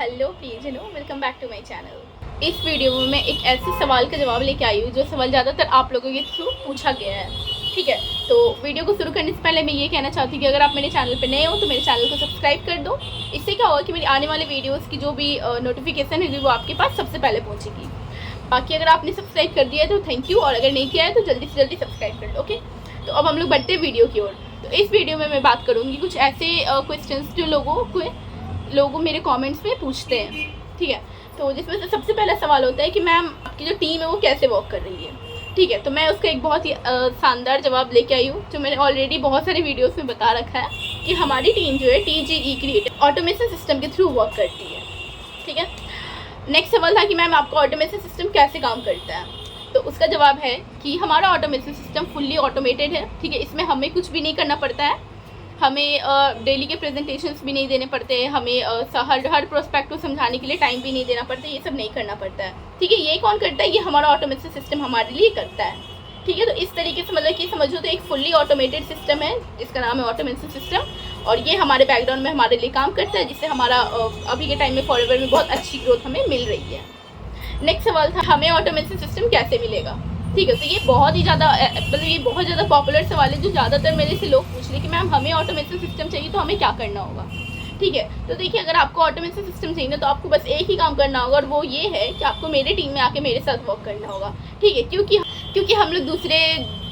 Hello प्रियजनों, welcome back to my channel. इस video में मैं एक ऐसे सवाल का जवाब लेके आई हूँ जो सवाल ज़्यादातर आप लोगों के थ्रू पूछा गया है। ठीक है, तो वीडियो को शुरू करने से पहले मैं ये कहना चाहती हूँ कि अगर आप मेरे चैनल पर नए हो तो मेरे चैनल को सब्सक्राइब कर दो। इससे क्या होगा कि मेरी आने वाले वीडियोज़ की जो भी नोटिफिकेशन होगी वो आपके पास सबसे पहले पहुँचेगी। बाकी अगर आपने सब्सक्राइब कर दिया है तो थैंक यू, और अगर नहीं किया है तो जल्दी से जल्दी सब्सक्राइब कर लो। ओके, तो अब हम लोग बढ़ते हैं वीडियो की ओर। तो इस वीडियो में मैं बात करूँगी कुछ ऐसे क्वेश्चंस जो लोगों मेरे कमेंट्स में पूछते हैं। ठीक है, तो जिसमें से सबसे पहला सवाल होता है कि मैम आपकी जो टीम है वो कैसे वर्क कर रही है। ठीक है, तो मैं उसका एक बहुत ही शानदार जवाब लेके आई हूँ जो मैंने ऑलरेडी बहुत सारे वीडियोस में बता रखा है कि हमारी टीम जो है TGE क्रिएटिव ऑटोमेशन सिस्टम के थ्रू वर्क करती है। ठीक है, नेक्स्ट सवाल था कि मैम आपका ऑटोमेशन सिस्टम कैसे काम करता है। तो उसका जवाब है कि हमारा ऑटोमेशन सिस्टम फुल्ली ऑटोमेटेड है। ठीक है, इसमें हमें कुछ भी नहीं करना पड़ता है, हमें डेली के प्रेजेंटेशंस भी नहीं देने पड़ते हैं, हमें हर प्रोस्पेक्ट को समझाने के लिए टाइम भी नहीं देना पड़ता है, ये सब नहीं करना पड़ता है। ठीक है, ये कौन करता है? ये हमारा ऑटोमेशन सिस्टम हमारे लिए करता है। ठीक है, तो इस तरीके से मतलब कि समझो तो एक फुल्ली ऑटोमेटेड सिस्टम है जिसका नाम है ऑटोमेशन सिस्टम, और ये हमारे बैकग्राउंड में हमारे लिए काम करता है, जिससे हमारा अभी के टाइम में फॉरएवर में बहुत अच्छी ग्रोथ हमें मिल रही है। नेक्स्ट सवाल था हमें ऑटोमेशन सिस्टम कैसे मिलेगा। ठीक है, तो ये बहुत ज़्यादा पॉपुलर सवाल है जो ज़्यादातर मेरे से लोग पूछ रहे हैं कि मैम हमें ऑटोमेशन सिस्टम चाहिए तो हमें क्या करना होगा। ठीक है, तो देखिए अगर आपको ऑटोमेशन सिस्टम चाहिए ना तो आपको बस एक ही काम करना होगा, और वो ये है कि आपको मेरे टीम में आके मेरे साथ वर्क करना होगा। ठीक है, क्योंकि हम लोग दूसरे,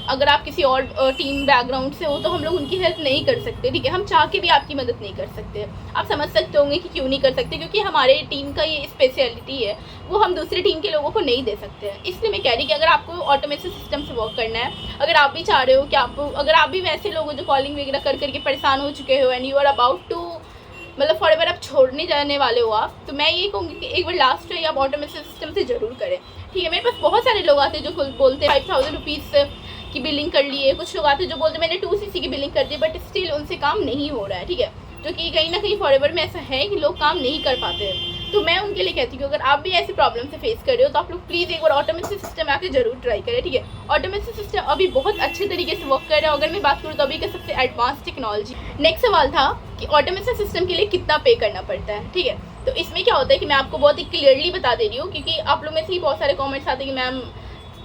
अगर आप किसी और टीम बैकग्राउंड से हो तो हम लोग उनकी हेल्प नहीं कर सकते। ठीक है, हम चाह के भी आपकी मदद नहीं कर सकते। आप समझ सकते होंगे कि क्यों नहीं कर सकते, क्योंकि हमारे टीम का ये स्पेशलिटी है, वो हम दूसरे टीम के लोगों को नहीं दे सकते हैं। इसलिए मैं कह रही कि अगर आपको ऑटोमेशन सिस्टम से वर्क करना है, अगर आप भी चाह रहे हो कि अगर आप भी वैसे लोग हो जो कॉलिंग वगैरह कर करके परेशान हो चुके हो and you are about to मतलब फॉरएवर आप छोड़ने जाने वाले हो आप, तो मैं ये कहूँगी कि एक बार लास्ट ट्राई आप ऑटोमेशन सिस्टम से ज़रूर करें। ठीक है, मेरे पास बहुत सारे लोग आते हैं जो बोलते हैं 5000 रुपीज़ की बिलिंग कर लिए, कुछ लोग आते हैं जो बोलते हैं मैंने 2cc की बिलिंग कर दी, बट स्टिल उनसे काम नहीं हो रहा है। ठीक है, जो कि कहीं ना कहीं फॉरएवर में ऐसा है कि लोग काम नहीं कर पाते हैं। तो मैं उनके लिए कहती हूँ कि अगर आप भी ऐसी प्रॉब्लम से फेस कर रहे हो तो आप लोग प्लीज़ एक बार ऑटोमेशन सिस्टम आके जरूर ट्राई करें। ठीक है, ऑटोमेशन सिस्टम अभी बहुत अच्छे तरीके से वर्क कर रहा है। अगर मैं बात करूँ तो अभी का सबसे एडवांस टेक्नोलॉजी। नेक्स्ट सवाल था कि ऑटोमेशन सिस्टम के लिए कितना पे करना पड़ता है। ठीक है, तो इसमें क्या होता है कि मैं आपको बहुत ही क्लियरली बता दे रही हूँ, क्योंकि आप लोग में से ही बहुत सारे कॉमेंट्स आते हैं कि मैम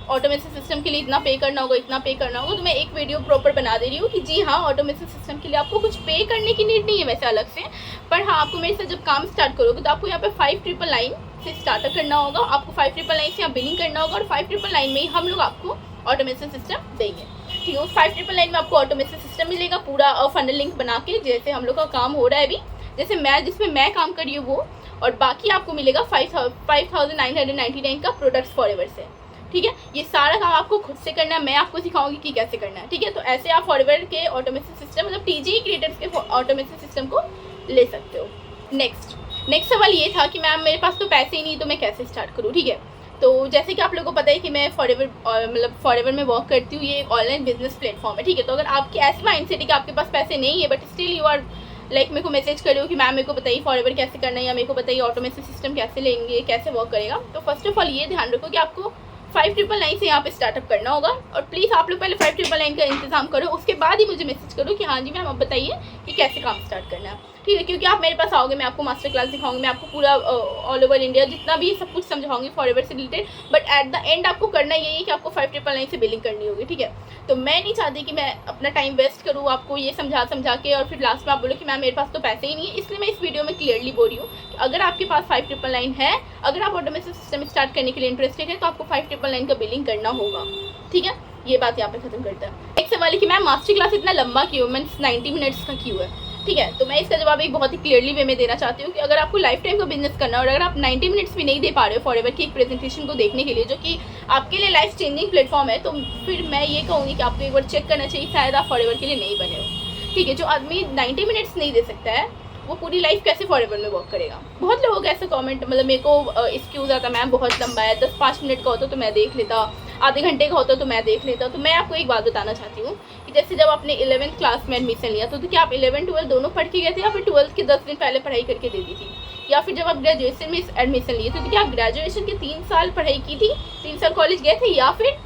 ऑटोमेशन सिस्टम के लिए इतना पे करना होगा, इतना पे करना होगा। तो मैं एक वीडियो प्रॉपर बना दे रही हूँ कि जी हाँ, ऑटोमेशन सिस्टम के लिए आपको कुछ पे करने की नीड नहीं है वैसे अलग से, पर हाँ आपको मेरे साथ जब काम स्टार्ट करोगे तो आपको यहाँ पे 5999 से स्टार्टअप करना होगा। आपको 5999 से यहाँ बिलिंग करना होगा, और 5999 में ही हम लोग आपको ऑटोमेशन सिस्टम देंगे। ठीक है, उस 5999 में आपको ऑटोमेशन सिस्टम मिलेगा पूरा फनल लिंक बना के, जैसे हम लोग का काम हो रहा है अभी, जैसे जिसमें मैं काम कर रही हूँ वो, और बाकी आपको मिलेगा 5999 का प्रोडक्ट्स फॉरएवर से। ठीक है, ये सारा काम आपको खुद से करना है, मैं आपको सिखाऊंगी कि कैसे करना है। ठीक है, तो ऐसे आप फॉरएवर के ऑटोमेशन सिस्टम मतलब TGE क्रिएटर्स के ऑटोमेशन सिस्टम को ले सकते हो। नेक्स्ट सवाल ये था कि मैम मेरे पास तो पैसे ही नहीं तो मैं कैसे स्टार्ट करूँ। ठीक है, तो जैसे कि आप लोगों को पता है कि मैं फॉरएवर में वर्क करती हूँ, ये एक ऑनलाइन बिजनेस प्लेटफॉर्म है। ठीक है, तो अगर आपकी ऐसी माइंडसेट है कि आपके पास पैसे नहीं है but still you are like मेरे को मैसेज कर रहे हो कि मैम मेरे को बताइए फॉरएवर कैसे करना है, या मेरे को बताइए ऑटोमेशन सिस्टम कैसे लेंगे, कैसे वर्क करेगा, तो फर्स्ट ऑफ ऑल ये ध्यान रखो कि आपको 5999 से यहाँ पे स्टार्टअप करना होगा। और प्लीज़ आप लोग पहले 5999 का इंतजाम करो, उसके बाद ही मुझे मैसेज करो कि हाँ जी मैम अब बताइए कि कैसे काम स्टार्ट करना है। ठीक है, क्योंकि आप मेरे पास आओगे, मैं आपको मास्टर क्लास दिखाऊंगी, मैं आपको पूरा ऑल ओवर इंडिया जितना भी सब कुछ समझाऊंगी फॉरएवर से related, but at the end आपको करना यही है कि आपको 5999 से बिलिंग करनी होगी। ठीक है, तो मैं नहीं चाहती कि मैं अपना टाइम वेस्ट करूँ आपको ये समझा के और फिर लास्ट में आप बोलो कि मैम मेरे पास तो पैसे ही नहीं है। इसलिए मैं इस वीडियो में क्लियरली बोल रही हूँ कि अगर आपके पास 5999 है, अगर आप ऑटोमेशन सिस्टम स्टार्ट करने के लिए इंटरेस्टेड है तो आपको 5999 का बिलिंग करना होगा। ठीक है, ये बात यहाँ पे खत्म करता है। एक सवाल है कि मैम मास्टर क्लास इतना लंबा क्यों, मीन्स 90 मिनट्स का क्यों है। ठीक है, तो मैं इसका जवाब एक बहुत ही क्लियरली वे में देना चाहती हूँ कि अगर आपको लाइफ टाइम का बिजनेस करना है और अगर आप 90 मिनट्स भी नहीं दे पा रहे हो फॉरएवर की एक प्रेजेंटेशन को देखने के लिए, जो कि आपके लिए लाइफ चेंजिंग प्लेटफॉर्म है, तो फिर मैं ये कहूँगी कि आपको एक बार चेक करना चाहिए, शायद आप फॉरएवर के लिए नहीं बने हो। ठीक है, जो आदमी 90 मिनट्स नहीं दे सकता है वो पूरी लाइफ कैसे फॉरएवर में वर्क करेगा। बहुत लोगों का ऐसा कमेंट मतलब मेरे को एक्सक्यूज़ आता मैम बहुत लंबा है, 10-5 मिनट का होता तो मैं देख लेता, आधे घंटे का होता तो मैं देख लेता। तो मैं आपको एक बात बताना चाहती हूँ कि जैसे जब आपने 11th क्लास में एडमिशन लिया तो क्या आप 11-12 दोनों पढ़ के गए थे, या फिर 12th के 10 दिन पहले पढ़ाई करके दे दी थी, या फिर जब आप ग्रेजुएशन में एडमिशन लिए थे तो क्या आप ग्रेजुएशन के 3 साल पढ़ाई की थी, 3 साल कॉलेज गए थे, या फिर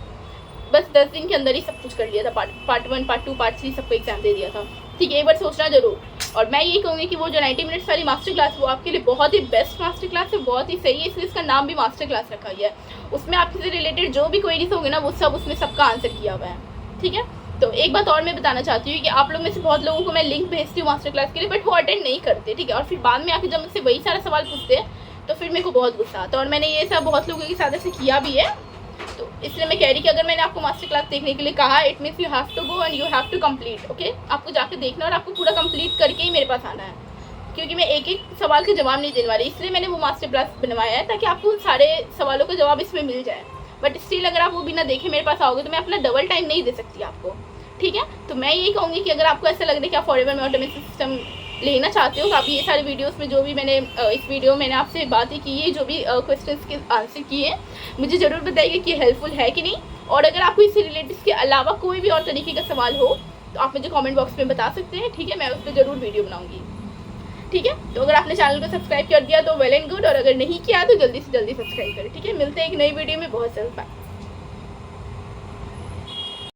बस 10 दिन के अंदर ही सब कुछ कर लिया था, पार्ट 1 पार्ट 2 पार्ट 3 सबको एग्जाम दे दिया था। ठीक है, एक बार सोचना जरूर। और मैं यही कहूँगी कि वो जो 90 मिनट्स वाली मास्टर क्लास वो आपके लिए बहुत ही बेस्ट मास्टर क्लास है, बहुत ही सही है, इसलिए इसका नाम भी मास्टर क्लास रखा गया है। उसमें आपसे से रिलेटेड जो भी क्वेरीज होंगे ना वो सब उसमें सबका आंसर किया हुआ है। ठीक है, तो एक बात और मैं बताना चाहती हूँ कि आप लोग में से बहुत लोगों को मैं लिंक भेजती हूँ मास्टर क्लास के लिए, बट वो अटेंड नहीं करते। ठीक है, और फिर बाद में आके जब मुझसे वही सारा सवाल पूछते हैं तो फिर मेरे को बहुत गुस्सा आता है, और मैंने ये सब बहुत लोगों के साथ ऐसे किया भी है। तो इसलिए मैं कह रही कि अगर मैंने आपको मास्टर क्लास देखने के लिए कहा, it means you have to go and you have to complete. Okay, आपको जाके देखना और आपको पूरा कंप्लीट करके ही मेरे पास आना है, क्योंकि मैं एक एक सवाल का जवाब नहीं देने वाली, इसलिए मैंने वो मास्टर क्लास बनवाया है ताकि आपको उन सारे सवालों का जवाब इसमें मिल जाए। बट स्टिल अगर आप वो बिना देखे मेरे पास आओगे तो मैं अपना डबल टाइम नहीं दे सकती आपको। ठीक है, तो मैं यही कहूँगी कि अगर आपको ऐसा लग रहा है कि आप फॉरएवर में ऑटोमेटिक सिस्टम लेना चाहते हो, तो आप ये सारे वीडियोस में जो भी मैंने इस वीडियो में मैंने आपसे बातें की है, जो भी क्वेश्चंस के आंसर किए हैं, मुझे ज़रूर बताइए कि हेल्पफुल है कि नहीं। और अगर आपको इससे रिलेटेड के अलावा कोई भी और तरीके का सवाल हो तो आप मुझे कमेंट बॉक्स में बता सकते हैं। ठीक है, मैं उस पर ज़रूर वीडियो बनाऊँगी। ठीक है, तो अगर आपने चैनल को सब्सक्राइब कर दिया तो वेल एंड गुड, और अगर नहीं किया तो जल्दी से जल्दी सब्सक्राइब करें। ठीक है, मिलते हैं एक नई वीडियो में बहुत जल्द। बाय।